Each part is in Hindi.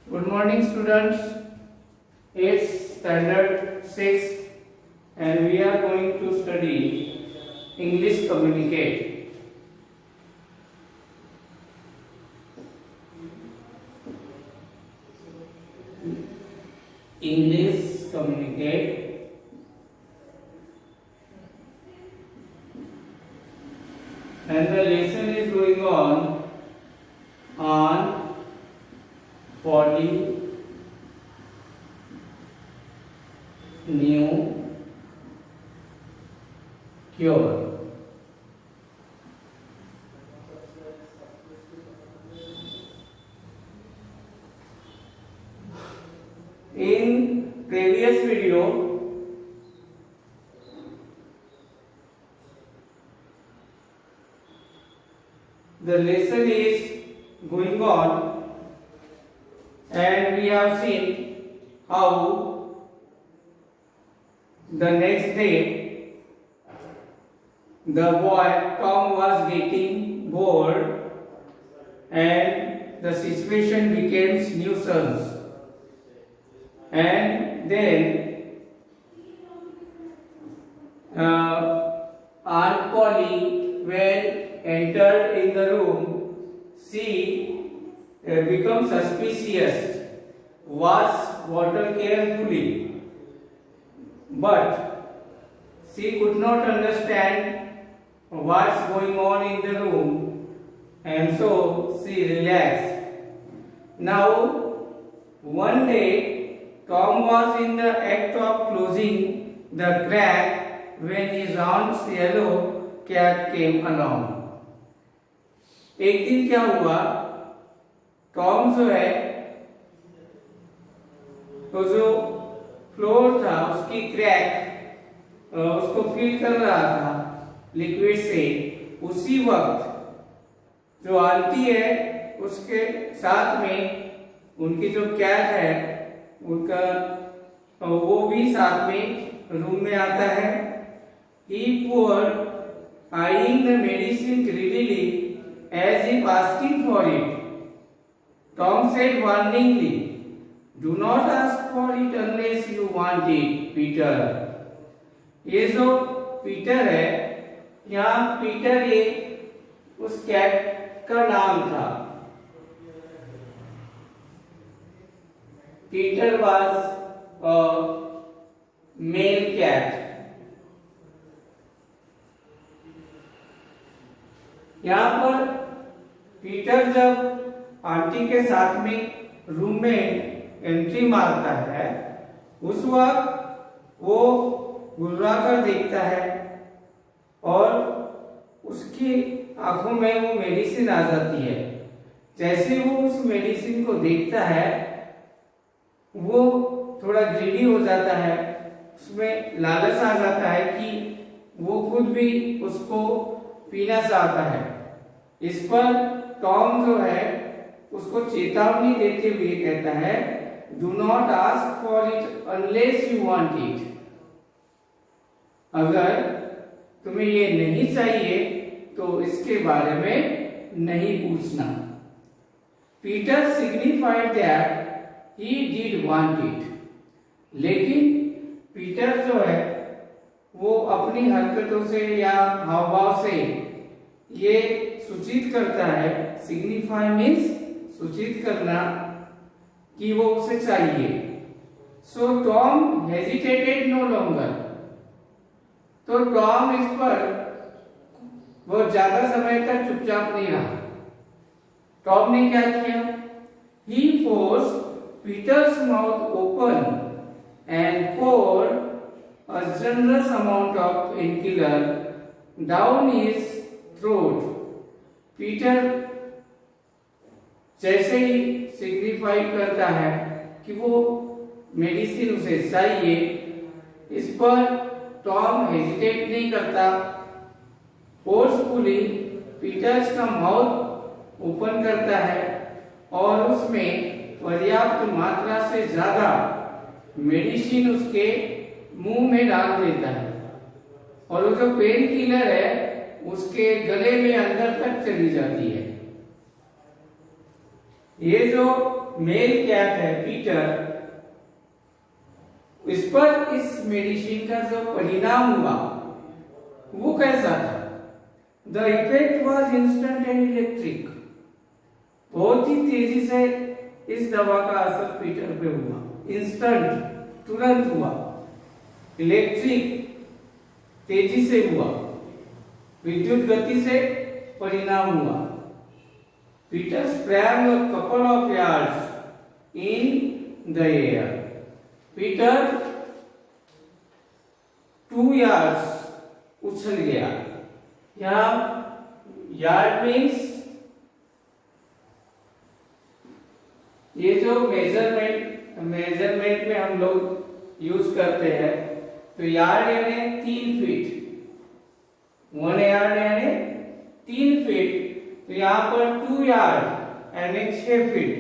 Good morning, students. It's standard 6 and we are going to study English Communicate. English Communicate. And the lesson is going on polynuclear. In previous video, the lesson is going on and we have seen how the next day the boy Tom was getting bored and the situation became nuisance. And then Aunt Polly, when entered in the room, she became suspicious, watched water carefully, but she could not understand what's going on in the room, and so she relaxed. Now, one day, Tom was in the act of closing the crack when his aunt's yellow cat came along. एक दिन क्या हुआ, टॉम जो है तो जो फ्लोर था उसकी क्रैक उसको फिल कर रहा था लिक्विड से। उसी वक्त जो आंटी है उसके साथ में उनकी जो कैट है उनका वो भी साथ में रूम में आता है। He poured eyeing the medicine greedily as if asking for it. Tom said warningly, "Do not ask for it unless you want it, Peter." ये जो पीटर है, यहाँ पीटर ये उस कैट का नाम था। Peter was a male cat. यहाँ पर पीटर जब आंटी के साथ में रूम में एंट्री मारता है, उस वक्त वो घुर्रा कर देखता है और उसकी आंखों में वो मेडिसिन आ जाती है। जैसे वो उस मेडिसिन को देखता है, वो थोड़ा ग्रीडी हो जाता है, उसमें लालच आ जाता है कि वो खुद भी उसको पीना चाहता है। इस पर टॉम जो है उसको चेतावनी देते हुए कहता है, "Do not ask for it unless you want it." अगर तुम्हें ये नहीं चाहिए तो इसके बारे में नहीं पूछना। Peter signified that he did want it. लेकिन पीटर जो है वो अपनी हरकतों से या हावभाव से ये सूचित करता है, सिग्निफाई मीन्स सूचित करना कि वो उसे चाहिए। सो टॉम हेजिटेटेड नो लॉन्गर। तो टॉम इस पर वो ज्यादा समय तक चुपचाप नहीं रहा। टॉम ने क्या किया? He forced Peter's mouth open and poured a generous amount of painkiller down his throat. Peter जैसे ही सिग्निफाई करता है कि वो मेडिसिन उसे चाहिए, इस पर टॉम हेजिटेट नहीं करता। फोर्सफुली पीटर्स का माउथ ओपन करता है और उसमें पर्याप्त मात्रा से ज्यादा मेडिसिन उसके मुंह में डाल देता है और वो जो पेन किलर है उसके गले में अंदर तक चली जाती है। ये जो मेल कैट है पीटर, इस पर इस मेडिसिन का जो परिणाम हुआ वो कैसा था? The effect was instant and electric. बहुत ही तेजी से इस दवा का असर पीटर पे हुआ, इंस्टेंट, तुरंत हुआ, इलेक्ट्रिक, तेजी से हुआ, विद्युत गति से परिणाम हुआ। Peter sprang a couple of yards in the air. Peter 2 yards उछल गया। यहाँ यार्ड मीन्स ये जो मेजरमेंट में हम लोग यूज करते हैं, तो यार्ड यानी 3 फीट, 1 यार्ड यानी 3 फीट। तो यहाँ पर 2 यार्ड यानी 6 फीट,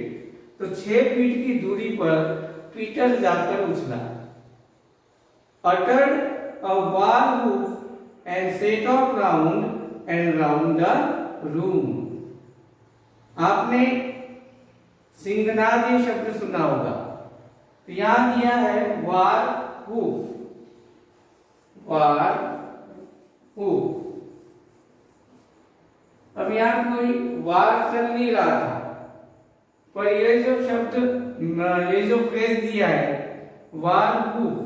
तो 6 फीट की दूरी पर पीटर जाकर उछला। uttered a war whoop and set off round and round the room. आपने सिंहनाद ये शब्द सुना होगा, तो यहां दिया है वार हुप, वार हुप। अब यहाँ कोई वार चल नहीं रहा था, पर ये जो शब्द, ये जो फ्रेज दिया है वार हुप,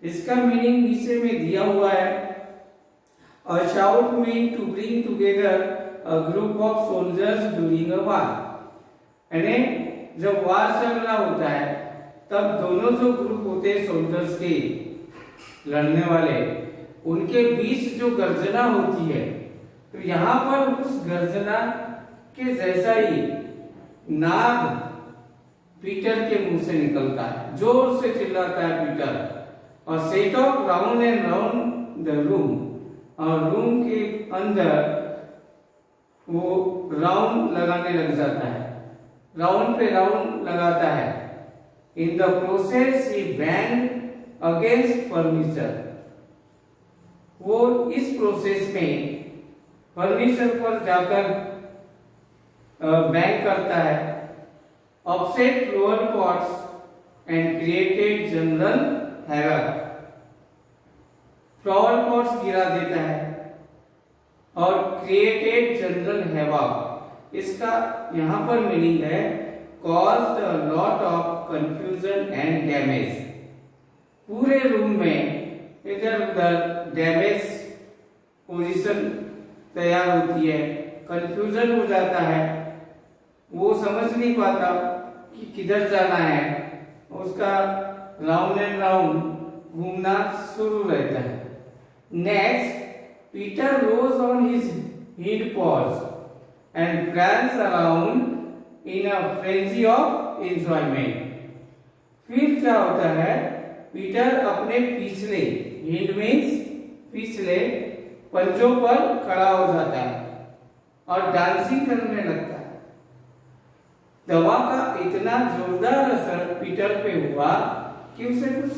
इसका मीनिंग नीचे में दिया हुआ है। A shout meant to bring together a group of soldiers during a war. यानी जब वार चल रहा होता है तब दोनों जो ग्रुप होते हैं सोल्जर्स के, लड़ने वाले, उनके बीच जो गर्जना होती है, तो यहाँ पर उस गर्जना के जैसा ही नाद पीटर के मुंह से निकलता है, जोर से चिल्लाता है पीटर, और set of round and round the room, और रूम के अंदर वो राउंड लगाने लग जाता है, राउंड पे राउंड लगाता है। In the process he bang against furniture. वो इस प्रोसेस में फर्नीचर पर जाकर बैंग करता है, upset floor pots and created general havoc. Flower pots गिरा देता है और क्रिएटेड जनरल हैवक, इसका यहाँ पर मीनिंग है caused a lot of confusion and damage। पूरे रूम में इधर उधर डैमेज पोजीशन तैयार होती है, कंफ्यूजन हो जाता है, वो समझ नहीं पाता कि किधर जाना है, उसका राउंड एंड राउंड घूमना शुरू रहता है। Next Peter rose on his hind paws and pranced around in a frenzy of enjoyment। फिर क्या होता है, पीटर अपने पिछले, हिंड मीन्स पिछले, पंजों पर खड़ा हो जाता है और डांसिंग करने लगता है। दवा का इतना जोरदार असर पीटर पे हुआ कि उसे कुछ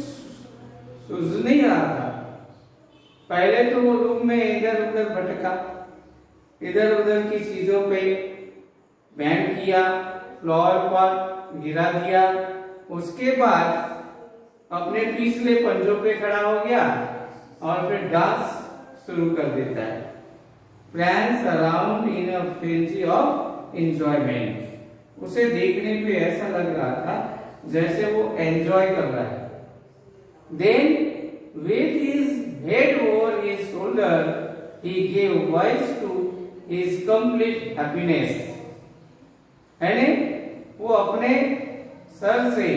सूझ नहीं रहा था। पहले तो वो रूम में इधर उधर भटका, इधर उधर की चीजों पे बैंड किया, फ्लोर पर गिरा दिया, उसके बाद अपने पिछले पंजों पे खड़ा हो गया और फिर डांस शुरू कर देता है। Prance around in a frenzy of enjoyment। उसे देखने पे ऐसा लग रहा था जैसे वो एंजॉय कर रहा है। Then with his head over his shoulder he gave voice to his complete happiness। यानी वो अपने सर से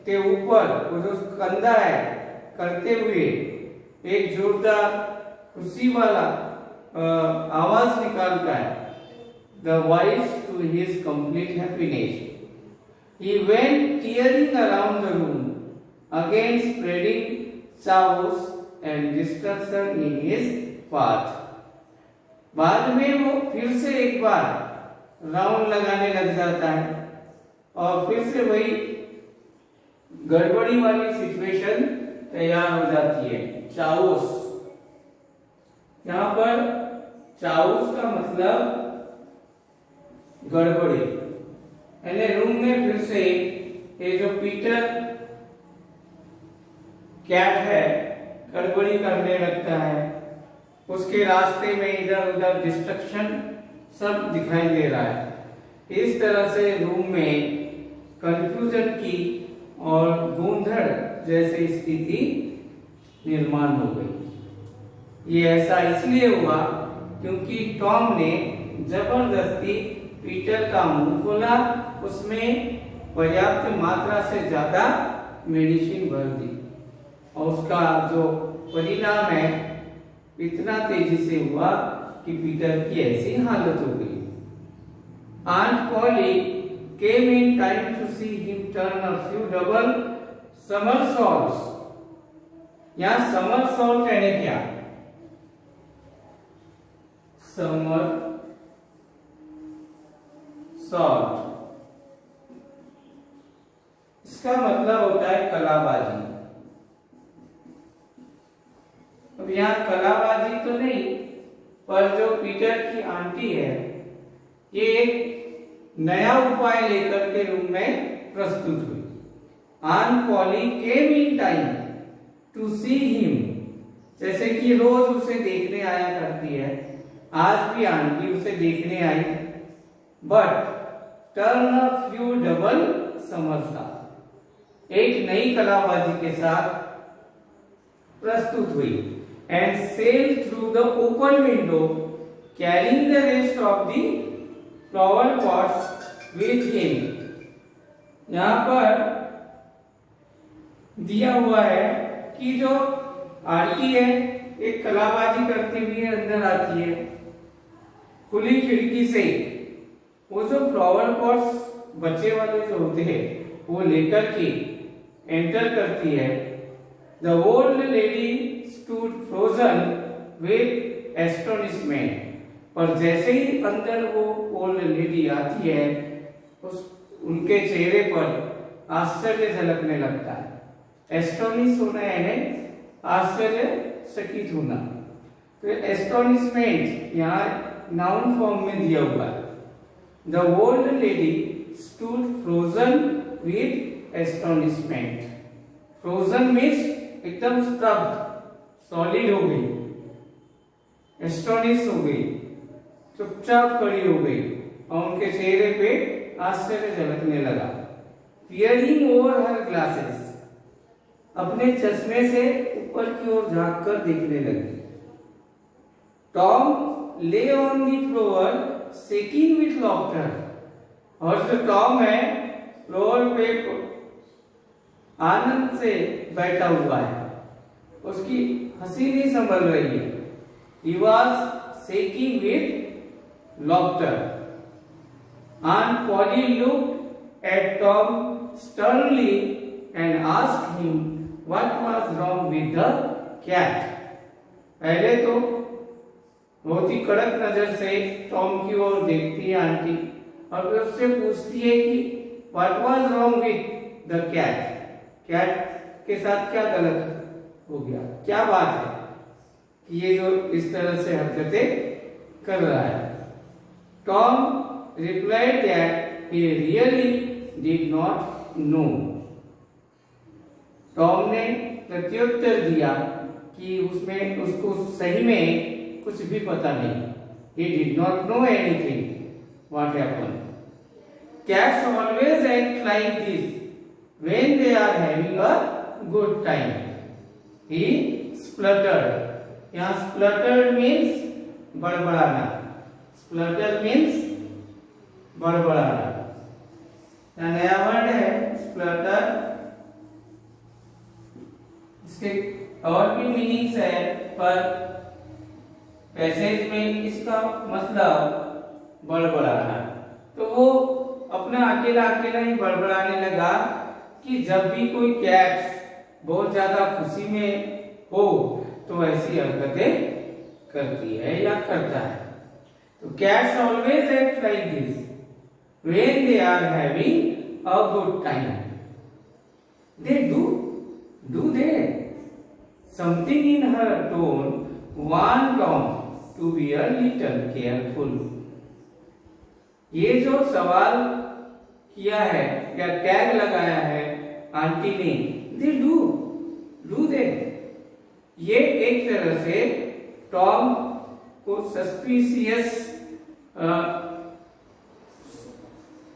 के ऊपर वो जो कंधा है करते हुए एक जोरदार खुशी वाला आवाज निकालता है, the voice to his complete happiness। He went tearing around the room again, spreading chaos and destruction in his path। बाद में वो फिर से एक बार राउंड लगाने लग जाता है और फिर से वही गड़बड़ी वाली सिचुएशन तैयार हो जाती है, चाउस। यहाँ पर चाउस का मतलब गड़बड़ी, यानी रूम में फिर से ये जो पीटर कैट है गड़बड़ी करने लगता है। उसके रास्ते में इधर उधर डिस्ट्रक्शन सब दिखाई दे रहा है। इस तरह से रूम में कंफ्यूजन की और गोंधड़ जैसी स्थिति निर्माण हो गई। ये ऐसा इसलिए हुआ क्योंकि टॉम ने जबरदस्ती पीटर का मुंह खोला, उसमें पर्याप्त मात्रा से ज्यादा मेडिसिन भर दी और उसका जो परिणाम है इतना तेजी से हुआ कि पीटर की ऐसी हालत हो गई। Aunt Polly came in time to see him turn a few double somersaults। यहाँ somersault यानी क्या? somersault इसका मतलब होता है कलाबाजी। अब यहाँ कलाबाजी तो नहीं, पर जो पीटर की आंटी है ये एक नया उपाय लेकर के रूम में प्रस्तुत हुई। Aunt Polly came in time to see him, जैसे कि रोज उसे देखने आया करती है, आज भी आंटी उसे देखने आई, but turn a few double somersault, एक नई कलाबाजी के साथ प्रस्तुत हुई। And sail through the open window carrying the rest of the flower pots with him. यहाँ पर दिया हुआ है कि जो आरती है एक कलाबाजी करती हुई अंदर आती है खुली खिड़की से, वो जो फ्लावर पॉट्स बच्चे वाले जो होते हैं वो लेकर के एंटर करती है। The old lady stood frozen with astonishment, और जैसे ही अंदर वो ओल्ड लेडी आती है उस उनके चेहरे पर आश्चर्य झलकने लगता है। एस्टोनिश होना यानी आश्चर्यचकित होना। तो एस्टोनिशमेंट यहाँ नाउन फॉर्म में दिया हुआ है। The old lady stood frozen with astonishment. Frozen means एकदम स्तब्ध, सॉलिड हो गई, एस्टोनिश हो गई, चुपचाप खड़ी हो गई और उनके चेहरे पे आश्चर्य झलकने लगा। पियरिंग ओवर हर ग्लासेस, अपने चश्मे से ऊपर की ओर झांक कर देखने लगी। टॉम ले on the floor shaking with laughter, और जो टॉम है फ्लोर पे आनंद से बैठा हुआ है, उसकी हंसी नहीं संभल रही है। He was shaking with laughter. Aunt Polly looked at Tom sternly and asked him what was wrong with the cat. पहले तो बहुत ही कड़क नजर से टॉम की ओर देखती है आंटी और फिर उससे पूछती है कि what was wrong with the cat. Cat के साथ क्या गलत हो गया, क्या बात है कि ये जो इस तरह से हरकतें कर रहा है। Tom replied that he really did not know. Tom ने प्रत्युत्तर दिया कि उसमें उसको सही में कुछ भी पता नहीं। He did not know anything what happened. Cats always act like this when they are having a good time. He spluttered. यहाँ spluttered means बड़बड़ाना। Splutter means बड़बड़ाना। यहाँ नया वर्ड है splutter। इसके और भी मीनिंग्स है, पर पैसेज में इसका मतलब बड़बड़ाना। तो वो अपना अकेला अकेला ही बड़बड़ाने लगा कि जब भी कोई कैट्स बहुत ज्यादा खुशी में हो तो ऐसी हरकतें करती है या करता है। तो cats always act like this when they are having a good time. They do they something in her tone want Tom to be a little careful. ये जो सवाल किया है या टैग लगाया है आंटी ने, दे डू दे। ये एक तरह से टॉम को सस्पिशियस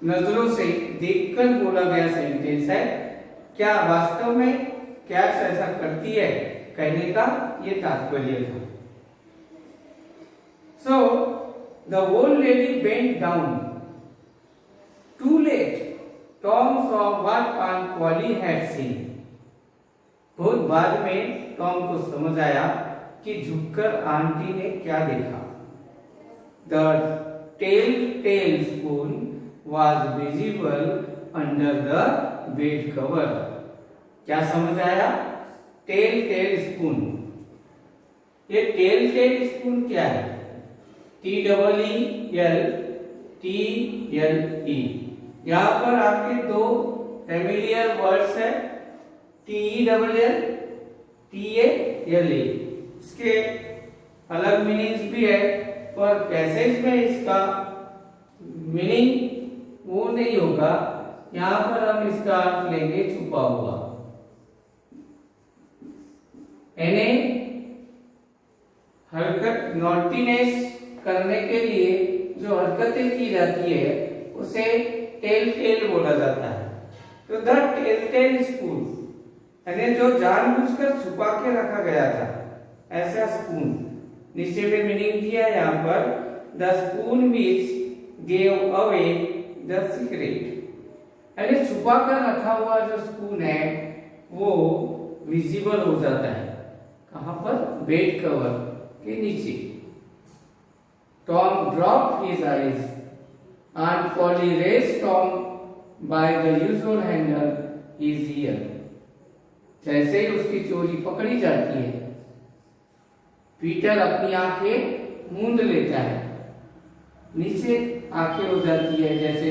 नजरों से देखकर बोला गया सेंटेंस है। क्या वास्तव में कैट्स ऐसा करती है, कहने का ये तात्पर्य था। So the old lady bent down. Too late, Tom saw what Aunt Polly had seen. बहुत बाद में टॉम को समझ आया कि झुककर आंटी ने क्या देखा। The telltale spoon was visible under the bed cover. क्या समझ आया? Tell spoon. ये टेल स्पून क्या है? TEELTLE। यहाँ पर आपके दो फेमिलियर वर्ड्स है, TELL, TALE। इसके अलग मीनिंग्स भी है, पर पैसेज में इसका मीनिंग वो नहीं होगा। यहाँ पर हम इसका अर्थ लेंगे छुपा हुआ। यानी हरकत, नॉटीनेस करने के लिए जो हरकतें की जाती है उसे टेल बोला जाता है। तो द टेल स्पून यानी जो जानबूझकर छुपा के रखा गया था, ऐसा स्पून। नीचे में मीनिंग दिया है यहाँ पर, the spoon which gave away the secret. यानी छुपा कर रखा हुआ जो स्पून है वो विजिबल हो जाता है। कहां पर? बेड कवर के नीचे। Tom dropped his eyes. Aunt Polly raised Tom by the usual handle his ear. जैसे ही उसकी चोरी पकड़ी जाती है, पीटर अपनी आंखें मूंद लेता है, नीचे आंखें हो जाती है। जैसे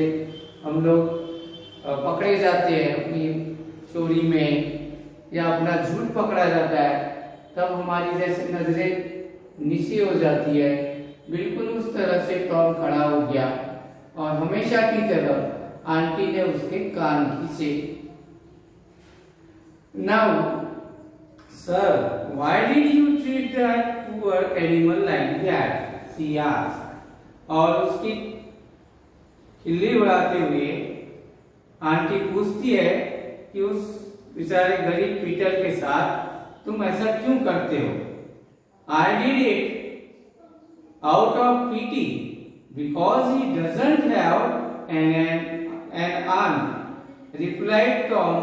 हम लोग पकड़े जाते हैं अपनी चोरी में या अपना झूठ पकड़ा जाता है, तब हमारी जैसे नजरें नीचे हो जाती है। बिल्कुल उस तरह से टॉम खड़ा हो गया और हमेशा की तरह आंटी ने उसके कान खींचे। Now sir, why did you treat that poor animal like that, she asked. और उसकी खिल्ली उड़ाते हुए आंटी पूछती है कि उस बेचारे गरीब पीटर के साथ तुम ऐसा क्यों करते हो? I did it out of pity because he doesn't have an aunt, replied Tom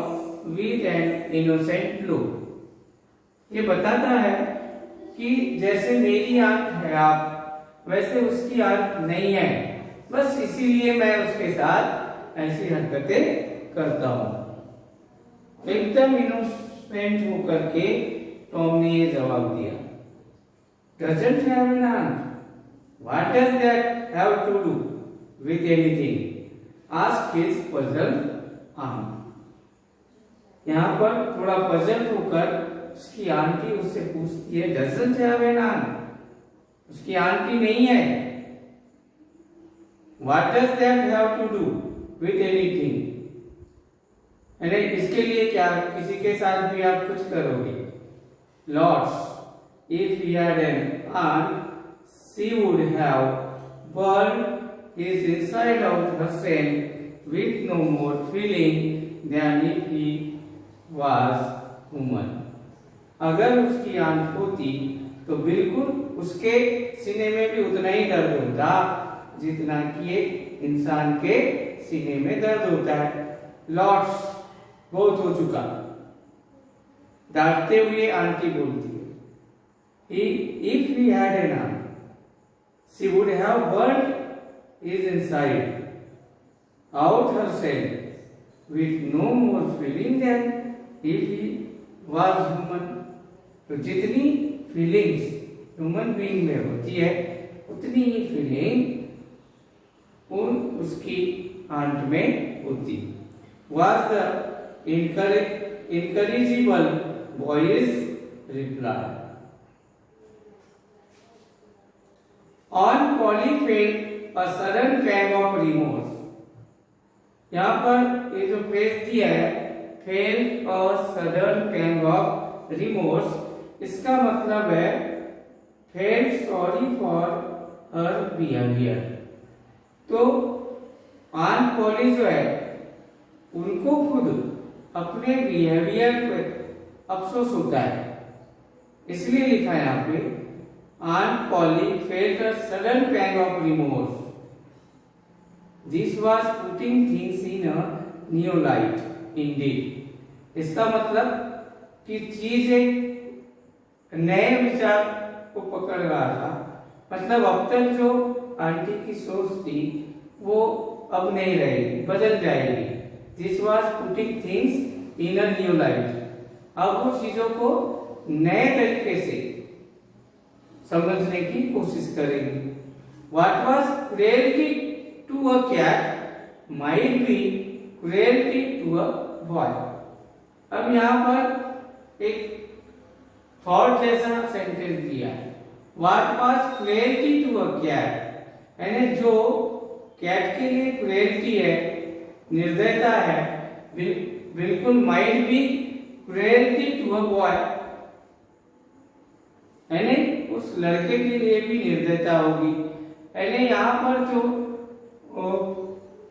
with an innocent look. ये बताता है कि जैसे मेरी आंट है आप, वैसे उसकी आंट नहीं है, बस इसीलिए मैं उसके साथ ऐसी हरकतें करता हूं। एकदम इनोसेंट होकर के टॉम ने ये जवाब दिया। Doesn't have an aunt. What does that have to do with anything? Asked his puzzled aunt. यहाँ पर थोड़ा पजल होकर उसकी आंटी उससे पूछती है, Doesn't have an aunt. उसकी आंटी नहीं है। What does that have to do with anything? यानी इसके लिए क्या किसी के साथ भी आप कुछ करोगे? Lots. If he had an aunt, she would have burned his inside out herself with no more feeling than if he was human. अगर उसकी आंट होती तो बिल्कुल उसके सीने में भी उतना ही दर्द होता जितना कि एक इंसान के सीने में दर्द होता है। लॉट्स, बहुत हो चुका। डांटते हुए आंटी बोलती है, if he had an aunt, she would have burned his inside out herself with no more feeling than if he was human. तो जितनी फीलिंग्स ह्यूमन बीइंग में होती है उतनी ही फीलिंग उसकी आंट में होती। Was the incorrigible boy's reply. Aunt Polly felt a sudden pang of remorse. यहाँ पर ये जो फ्रेज दिया है felt a sudden pang of remorse, इसका मतलब है felt sorry for her behaviour. तो आन पॉली जो है उनको खुद अपने बिहेवियर पर अफसोस होता है, इसलिए लिखा है यहाँ पे aunt Polly felt a sudden pang of remorse, this was putting things in a new light indeed. इसका मतलब कि चीज एक नए विचार को पकड़ रहा था, मतलब अब तक जो आंटी की सोच थी वो अब नहीं रहेगी, बदल जाएगी। This was putting things in a new light, अब वो चीजों को नए तरीके से समझने की कोशिश करेगी। What was cruelty to a cat might be cruelty to a boy. अब यहाँ पर एक थॉट जैसा सेंटेंस दिया है, what was cruelty to a cat, यानी जो कैट के लिए क्रुएल्टी है, निर्दयता है, बिल्कुल might be cruelty to a boy, यानी उस लड़के के लिए भी निर्दयता होगी। यानी यहाँ पर जो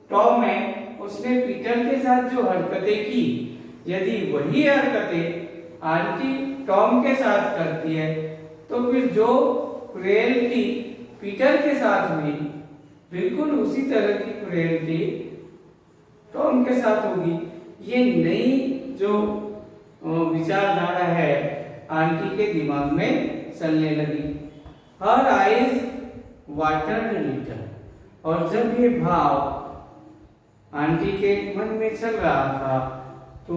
टॉम है उसने पीटर के साथ जो हरकतें की, यदि वही हरकतें आंटी टॉम के साथ करती है तो फिर जो क्रुएल्टी पीटर के साथ हुई बिल्कुल उसी तरह की क्रुएल्टी टॉम के साथ होगी। ये नई जो विचारधारा है आंटी के दिमाग में चलने लगी। हर आइज वाटर्ड लिटिल, और जब ये भाव आंटी के मन में चल रहा था तो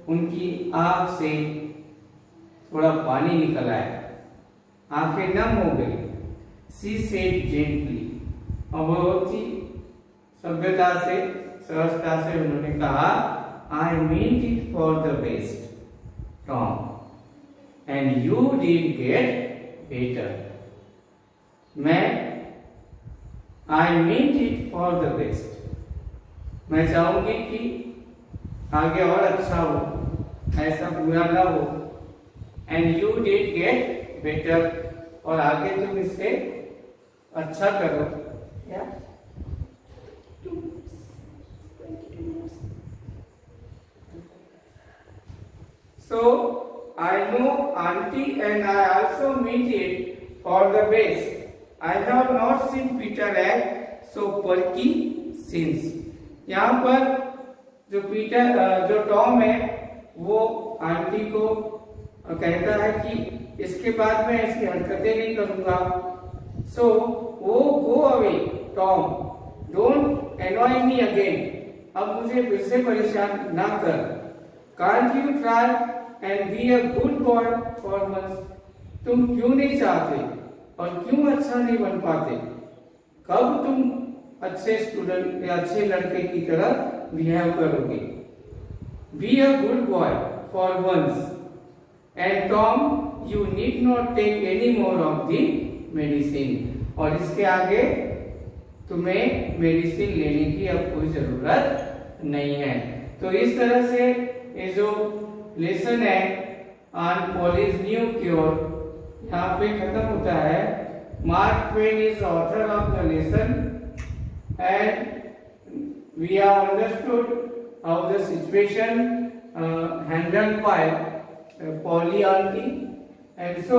उनकी आंख से थोड़ा पानी निकल आया, आंखें नम हो गई। सी सेड जेंटली, और बहुत ही सभ्यता से सहजता से उन्होंने कहा, I mean it for the best Tom, and you did get better. I mean it for the best, मैं चाहूंगी कि आगे और अच्छा हो, ऐसा बुरा ना हो। And you did get better, और आगे तुम इससे अच्छा करो। या So I know auntie and I also mean it for the best. I have not seen Peter act so perky since. यहाँ पर जो जो टॉम है वो आंटी को कहता है कि इसके बाद मैं ऐसी हरकतें नहीं करूंगा। So go away Tom, don't annoy me again. अब मुझे फिर से परेशान ना कर। Can't you try and be a good boy for once? तुम क्यों नहीं चाहते और क्यों अच्छा नहीं बन पाते? कब तुम अच्छे स्टूडेंट या अच्छे लड़के की तरह बिहेव करोगे? Be a good boy for once. And Tom, you need not take any more of the medicine. और इसके आगे तुम्हें मेडिसिन लेने की अब कोई जरूरत नहीं है। तो इस तरह से ये जो लेसन है ऑन पॉलीज न्यू क्योर यहाँ पे खत्म होता है। Mark Twain is author of the lesson and we have understood how the situation handled by Polly auntie, and so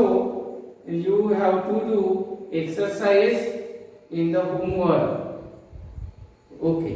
you have to do exercise in the homework. Okay.